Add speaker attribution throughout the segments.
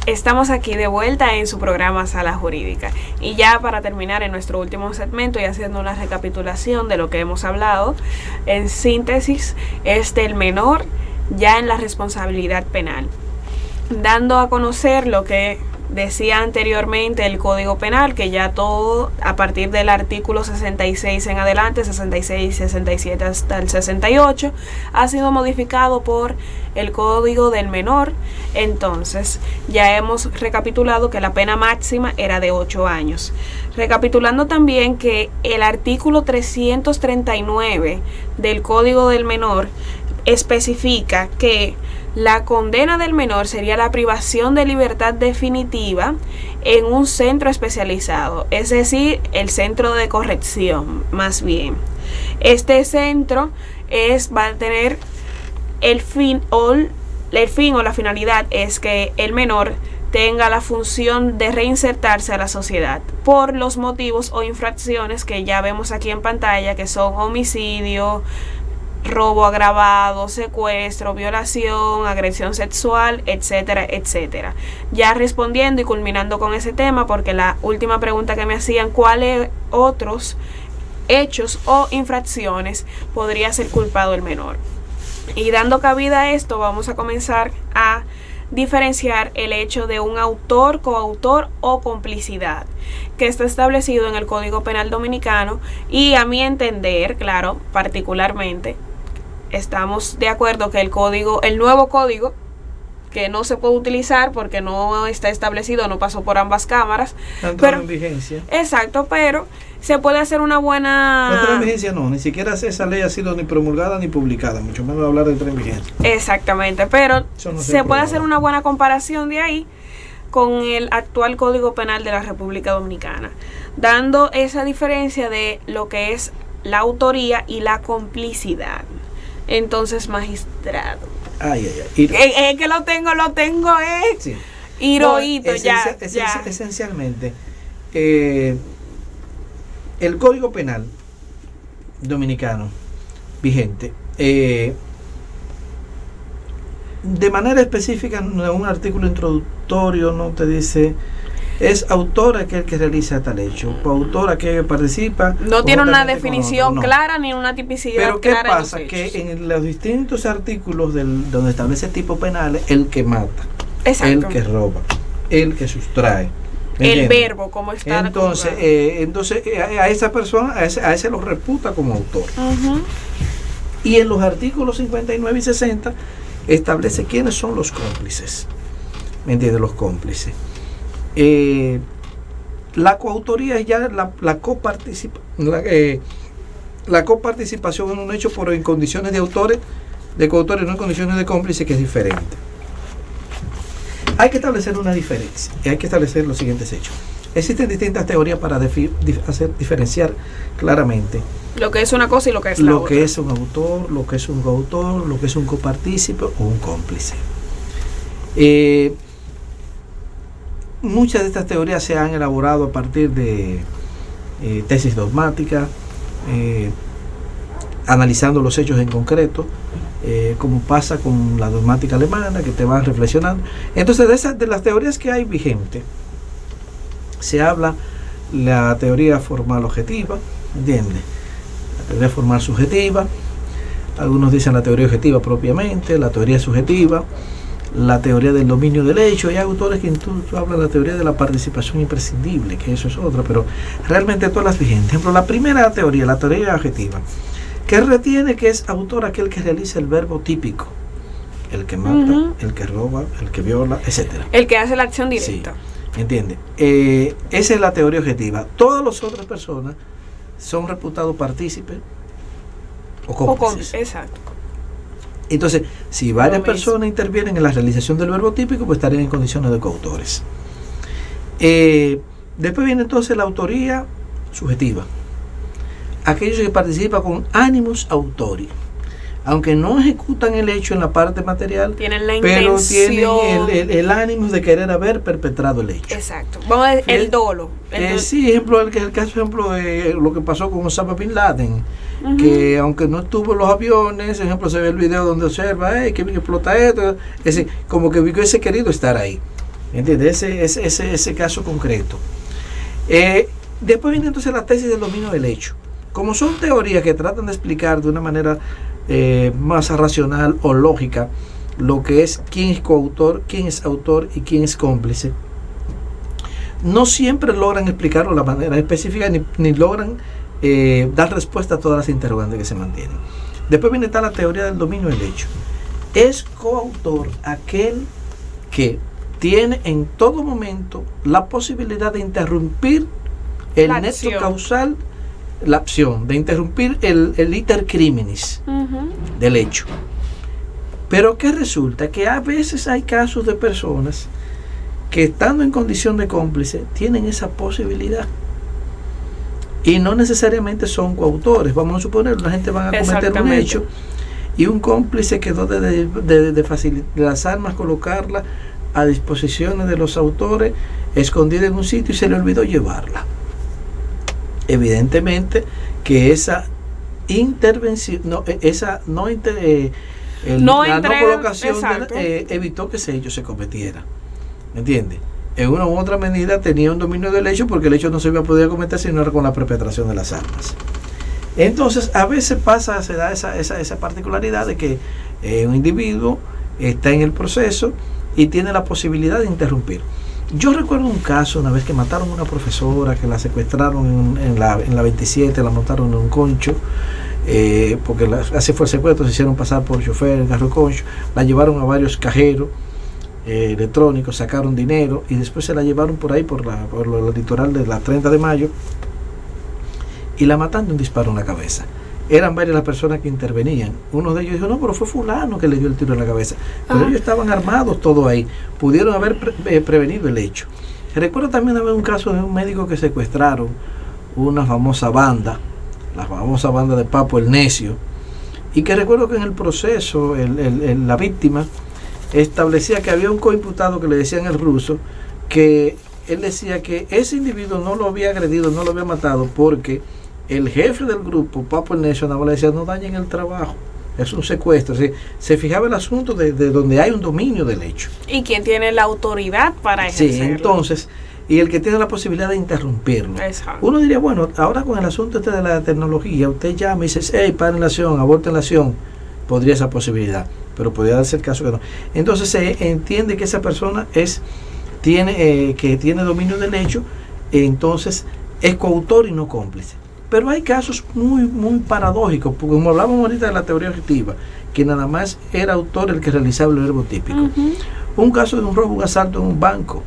Speaker 1: Estamos aquí de vuelta en su programa Sala Jurídica y ya para terminar en nuestro último segmento y haciendo una recapitulación de lo que hemos hablado, en síntesis es del menor ya en la responsabilidad penal, dando a conocer lo que decía anteriormente el Código Penal, que ya todo a partir del artículo 66 en adelante, 66, 67 hasta el 68, ha sido modificado por el Código del Menor. Entonces ya hemos recapitulado que la pena máxima era de 8 años. Recapitulando también que el artículo 339 del Código del Menor especifica que la condena del menor sería la privación de libertad definitiva en un centro especializado, es decir, el centro de corrección, más bien. Este centro va a tener el fin o la finalidad es que el menor tenga la función de reinsertarse a la sociedad por los motivos o infracciones que ya vemos aquí en pantalla, que son homicidio, robo agravado, secuestro, violación, agresión sexual, etcétera, etcétera. Ya respondiendo y culminando con ese tema, porque la última pregunta que me hacían, ¿cuáles otros hechos o infracciones podría ser culpado el menor? Y dando cabida a esto, vamos a comenzar a diferenciar el hecho de un autor, coautor o complicidad, que está establecido en el Código Penal Dominicano, y a mi entender, claro, particularmente, estamos de acuerdo que el nuevo código, que no se puede utilizar porque no está establecido, no pasó por ambas cámaras.
Speaker 2: Pero en vigencia.
Speaker 1: Exacto, pero se puede hacer una buena...
Speaker 2: No entra en vigencia, no, ni siquiera esa ley ha sido ni promulgada ni publicada, mucho menos hablar de entrar en vigencia.
Speaker 1: Exactamente, pero se puede hacer una buena comparación de ahí con el actual Código Penal de la República Dominicana, dando esa diferencia de lo que es la autoría y la complicidad. Entonces, magistrado. Es que lo tengo,
Speaker 2: sí.
Speaker 1: Hirohito,
Speaker 2: Esencialmente, el Código Penal Dominicano vigente, de manera específica, en un artículo introductorio no te dice es autor aquel que realiza tal hecho, coautor aquel que participa.
Speaker 1: No tiene una definición clara ni una tipicidad
Speaker 2: clara. Pero ¿qué
Speaker 1: clara
Speaker 2: pasa? Que en los distintos artículos donde establece tipo penal, el que mata, el que roba, el que sustrae,
Speaker 1: el verbo, como está.
Speaker 2: Entonces a esa persona, a ese lo reputa como autor. Y en los artículos 59 y 60 establece quiénes son los cómplices. ¿Me entiendes? Los cómplices. La coautoría es ya la coparticipación en un hecho por en condiciones de coautores, no en condiciones de cómplices, que es diferente. Hay que establecer una diferencia y hay que establecer los siguientes hechos. Existen distintas teorías para diferenciar claramente
Speaker 1: lo que es una cosa y lo que es la otra.
Speaker 2: Lo que es un autor, lo que es un coautor, lo que es un copartícipe o un cómplice. Muchas de estas teorías se han elaborado a partir de tesis dogmáticas, analizando los hechos en concreto, como pasa con la dogmática alemana, que te van reflexionando. Entonces, de las teorías que hay vigentes, se habla la teoría formal objetiva, ¿entiendes? La teoría formal subjetiva, algunos dicen la teoría objetiva propiamente, la teoría subjetiva, la teoría del dominio del hecho. Hay autores que incluso hablan de la teoría de la participación imprescindible, que eso es otra, pero realmente todas las vigentes. Por ejemplo, la primera teoría, la teoría objetiva, que retiene que es autor aquel que realiza el verbo típico, el que mata, el que roba, el que viola, etcétera.
Speaker 1: El que hace la acción directa.
Speaker 2: Sí, ¿entiende? Esa es la teoría objetiva. Todas las otras personas son reputados partícipes o cómplices.
Speaker 1: Exacto.
Speaker 2: Entonces, si varias personas intervienen en la realización del verbo típico, pues estarían en condiciones de coautores. Después viene entonces la autoría subjetiva. Aquellos que participan con animus autori, aunque no ejecutan el hecho en la parte material,
Speaker 1: tienen la
Speaker 2: pero
Speaker 1: intención,
Speaker 2: tienen el ánimo de querer haber perpetrado el hecho.
Speaker 1: Exacto. Vamos a decir, el dolo.
Speaker 2: Sí, ejemplo, el caso, lo que pasó con Osama Bin Laden, que aunque no estuvo en los aviones, ejemplo, se ve el video donde observa que explota esto, es decir, como que hubiese querido estar ahí. ¿Entiendes? Ese caso concreto. Después viene entonces la tesis del dominio del hecho. Como son teorías que tratan de explicar de una manera más racional o lógica lo que es quién es coautor, quién es autor y quién es cómplice, no siempre logran explicarlo de la manera específica ni logran dar respuesta a todas las interrogantes que se mantienen. Después viene la teoría del dominio del hecho. Es coautor aquel que tiene en todo momento la posibilidad de interrumpir el nexo causal, la acción, de interrumpir el iter criminis del hecho. Pero que resulta que a veces hay casos de personas que estando en condición de cómplice tienen esa posibilidad y no necesariamente son coautores. Vamos a suponer, la gente va a cometer un hecho y un cómplice quedó de facilitar las armas, colocarlas a disposiciones de los autores, escondida en un sitio y se le olvidó llevarla. Evidentemente que esa intervención, la no colocación evitó que ese hecho se cometiera. ¿Me entiendes? En una u otra medida tenía un dominio del hecho porque el hecho no se iba a poder cometer si no era con la perpetración de las armas. Entonces a veces se da esa particularidad de que un individuo está en el proceso y tiene la posibilidad de interrumpir. Yo recuerdo un caso una vez que mataron a una profesora, que la secuestraron en la 27, la montaron en un concho, porque así fue el secuestro, se hicieron pasar por chofer en carro concho, la llevaron a varios cajeros electrónicos, sacaron dinero y después se la llevaron por ahí por la litoral de la 30 de mayo y la mataron de un disparo en la cabeza. Eran varias las personas que intervenían. Uno de ellos dijo, no, pero fue fulano que le dio el tiro en la cabeza. Pero ellos estaban armados todo ahí, pudieron haber prevenido el hecho. Recuerdo también haber un caso de un médico que secuestraron una famosa banda, la famosa banda de Papo el Necio, y que recuerdo que en el proceso la víctima establecía que había un coimputado que le decían el ruso, que él decía que ese individuo no lo había agredido, no lo había matado porque el jefe del grupo, Papo el Necio, le decía, no dañen el trabajo, es un secuestro. Así, se fijaba el asunto de donde hay un dominio del hecho.
Speaker 1: ¿Y quién tiene la autoridad para ejercerlo?
Speaker 2: Sí, entonces, y el que tiene la posibilidad de interrumpirlo.
Speaker 1: Exacto.
Speaker 2: Uno diría, bueno, ahora con el asunto de la tecnología, usted llama y dice, hey, paren la acción, aborten la acción, podría esa posibilidad, pero podría darse el caso que no. Entonces se entiende que esa persona tiene dominio del hecho, entonces es coautor y no cómplice. Pero hay casos muy, muy paradójicos, porque como hablamos ahorita de la teoría objetiva, que nada más era autor el que realizaba el verbo típico. Un caso de un robo, un asalto en un banco,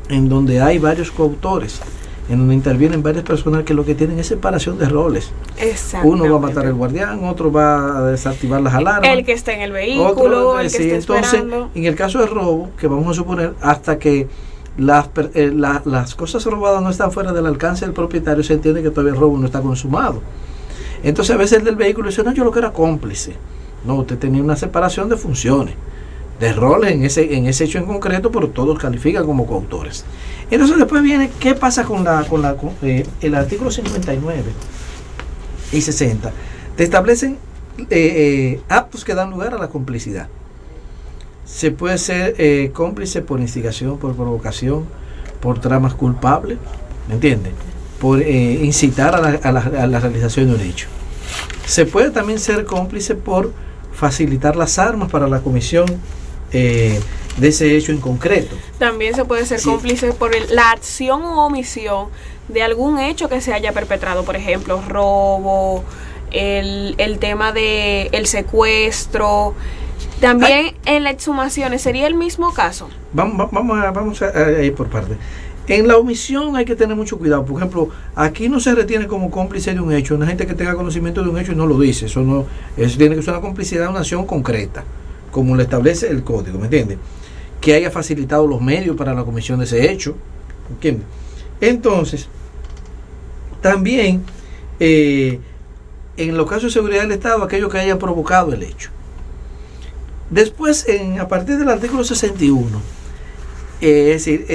Speaker 2: en donde hay varios coautores, en donde intervienen varias personas que lo que tienen es separación de roles. Uno va a matar al guardián, otro va a desactivar las alarmas.
Speaker 1: El que está en el vehículo, el que está esperando.
Speaker 2: Entonces, en el caso de robo, que vamos a suponer, hasta que las cosas robadas no están fuera del alcance del propietario, se entiende que todavía el robo no está consumado. Entonces a veces el del vehículo dice, no, yo lo que era cómplice. No, usted tenía una separación de funciones, de roles en ese hecho en concreto, pero todos califican como coautores. Entonces después viene, ¿qué pasa con el artículo 59 y 60? Te establecen actos que dan lugar a la complicidad. Se puede ser cómplice por instigación, por provocación, por tramas culpables, ¿me entiendes? Por incitar a la realización de un hecho. Se puede también ser cómplice por facilitar las armas para la comisión de ese hecho en concreto.
Speaker 1: También se puede ser cómplice por la acción u omisión de algún hecho que se haya perpetrado, por ejemplo, robo, el tema de el secuestro. También en las exhumaciones, ¿sería el mismo caso?
Speaker 2: Vamos a ir por parte. En la omisión hay que tener mucho cuidado. Por ejemplo, aquí no se retiene como cómplice de un hecho una gente que tenga conocimiento de un hecho y no lo dice. Eso tiene que ser una complicidad de una acción concreta, como lo establece el código, ¿me entiendes? Que haya facilitado los medios para la comisión de ese hecho, ¿entiendes? Entonces, también en los casos de seguridad del Estado, aquellos que hayan provocado el hecho. Después, a partir del artículo 61, es decir,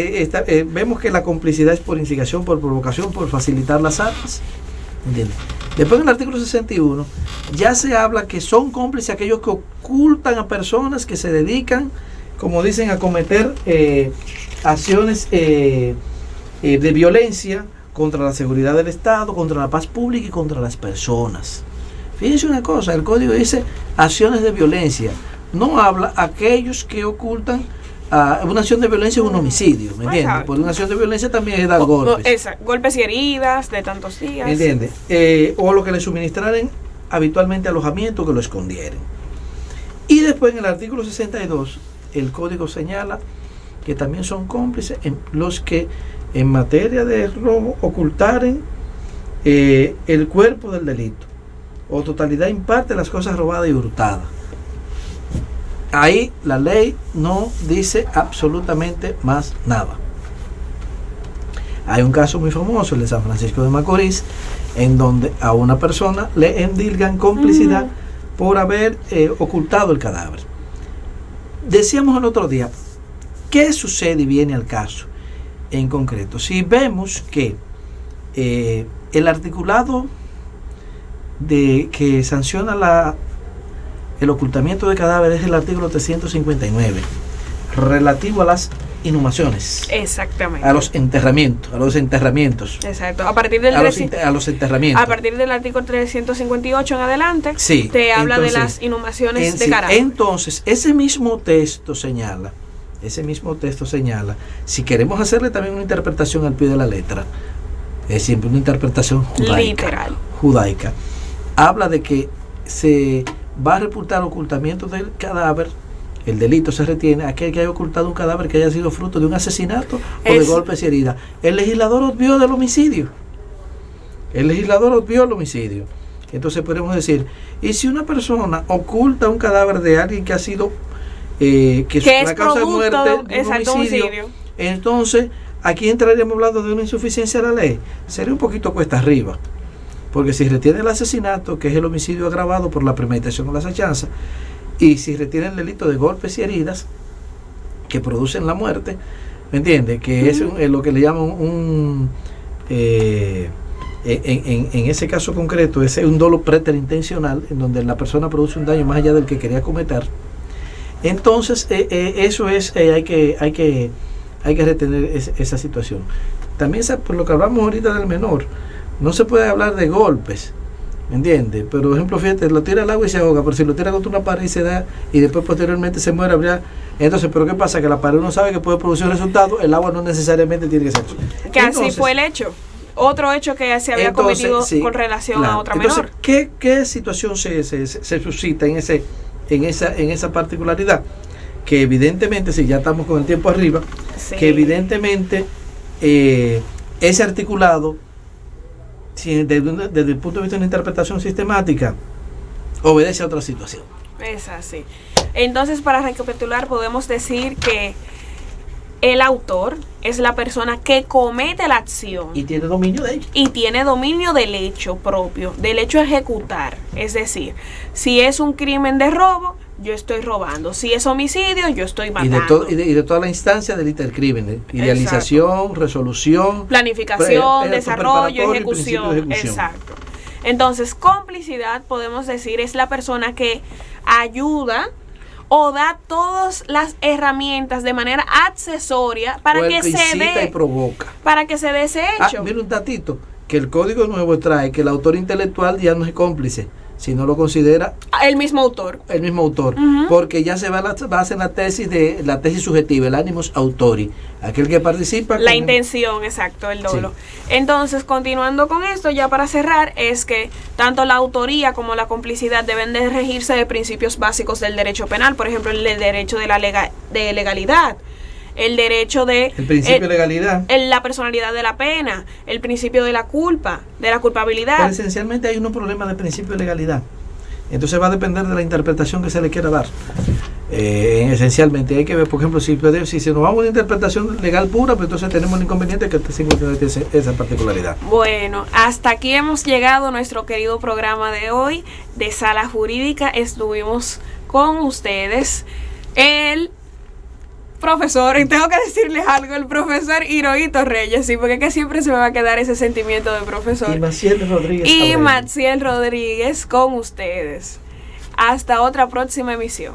Speaker 2: vemos que la complicidad es por instigación, por provocación, por facilitar las armas. ¿Entiendes? Después, en el artículo 61, ya se habla que son cómplices aquellos que ocultan a personas que se dedican como dicen, a cometer acciones de violencia contra la seguridad del Estado, contra la paz pública y contra las personas. Fíjense una cosa, el código dice acciones de violencia, no habla aquellos que ocultan. Una acción de violencia es un homicidio, ¿me entiendes? Por una acción de violencia también es dar golpes.
Speaker 1: Golpes y heridas de tantos días.
Speaker 2: ¿Me entiendes? O lo que le suministraren habitualmente alojamiento, que lo escondieren. Y después en el artículo 62, el código señala que también son cómplices los que en materia de robo ocultaren el cuerpo del delito o totalidad imparte las cosas robadas y hurtadas. Ahí la ley no dice absolutamente más nada. Hay un caso muy famoso, el de San Francisco de Macorís, en donde a una persona le endilgan complicidad por haber ocultado el cadáver. Decíamos el otro día, ¿qué sucede y viene al caso en concreto? Si vemos que el articulado que sanciona el ocultamiento de cadáveres es el artículo 359, relativo a las inhumaciones.
Speaker 1: Exactamente.
Speaker 2: A los enterramientos.
Speaker 1: Exacto. A partir del
Speaker 2: a los enterramientos.
Speaker 1: A partir del artículo 358 en adelante,
Speaker 2: sí,
Speaker 1: te habla de las inhumaciones de cadáveres.
Speaker 2: Entonces, ese mismo texto señala, si queremos hacerle también una interpretación al pie de la letra, es siempre una interpretación judaica. Habla de que se va a reputar ocultamiento del cadáver, el delito se retiene aquel que haya ocultado un cadáver que haya sido fruto de un asesinato o de golpes y heridas. El legislador obvió el homicidio. Entonces podemos decir, y si una persona oculta un cadáver de alguien que ha sido que es la causa de muerte de un homicidio, entonces aquí entraríamos hablando de una insuficiencia de la ley. Sería un poquito cuesta arriba. Porque si retiene el asesinato, que es el homicidio agravado por la premeditación o la acechanza, y si retiene el delito de golpes y heridas que producen la muerte, ¿me entiendes? Que es lo que le llaman en ese caso concreto, ese es un dolo preterintencional, en donde la persona produce un daño más allá del que quería cometer. Entonces, eso es, hay que retener esa situación. También, por lo que hablamos ahorita del menor, no se puede hablar de golpes, ¿me entiendes? Pero, por ejemplo, fíjate, lo tira al agua y se ahoga, pero si lo tira contra una pared y se da, y después posteriormente se muere, habría. Entonces, ¿pero qué pasa? Que la pared uno sabe que puede producir un resultado, el agua no necesariamente tiene que ser.
Speaker 1: Que entonces, así fue el hecho. Otro hecho que se había cometido con relación a otra menor.
Speaker 2: ¿Qué situación se suscita en esa particularidad? Que evidentemente, si ya estamos con el tiempo arriba, que evidentemente ese articulado, desde el punto de vista de una interpretación sistemática, obedece a otra situación.
Speaker 1: Es así. Entonces, para recapitular, podemos decir que el autor es la persona que comete la acción.
Speaker 2: Y tiene dominio de ella.
Speaker 1: Y tiene dominio del hecho propio, del hecho a ejecutar. Es decir, si es un crimen de robo, yo estoy robando. Si es homicidio, yo estoy matando.
Speaker 2: Y de toda la instancia del crimen, idealización, exacto, resolución,
Speaker 1: planificación, desarrollo, ejecución. Exacto. Entonces, complicidad, podemos decir, es la persona que ayuda o da todas las herramientas de manera accesoria para que se dé,
Speaker 2: y provoca,
Speaker 1: para que se dé ese hecho.
Speaker 2: Mira un datito, que el código nuevo trae que el autor intelectual ya no es cómplice, si no lo considera
Speaker 1: el mismo autor,
Speaker 2: porque ya se va a hacer la tesis subjetiva, el animus autori, aquel que participa,
Speaker 1: la intención, exacto, el dolo. Sí. Entonces, continuando con esto, ya para cerrar, es que tanto la autoría como la complicidad deben de regirse de principios básicos del derecho penal, por ejemplo, el derecho de legalidad, el derecho de
Speaker 2: el principio de legalidad,
Speaker 1: la personalidad de la pena, el principio de la culpa, de la culpabilidad.
Speaker 2: Pero esencialmente hay un problema de principio de legalidad. Entonces va a depender de la interpretación que se le quiera dar. Esencialmente hay que ver, por ejemplo, si se nos va a una interpretación legal pura, pues entonces tenemos el inconveniente que esa particularidad.
Speaker 1: Bueno, hasta aquí hemos llegado a nuestro querido programa de hoy de Sala Jurídica. Estuvimos con ustedes el profesor, y tengo que decirles algo, el profesor Hirohito Reyes, sí, porque es que siempre se me va a quedar ese sentimiento de profesor.
Speaker 2: Y Maciel Rodríguez.
Speaker 1: Y Maciel Rodríguez con ustedes. Hasta otra próxima emisión.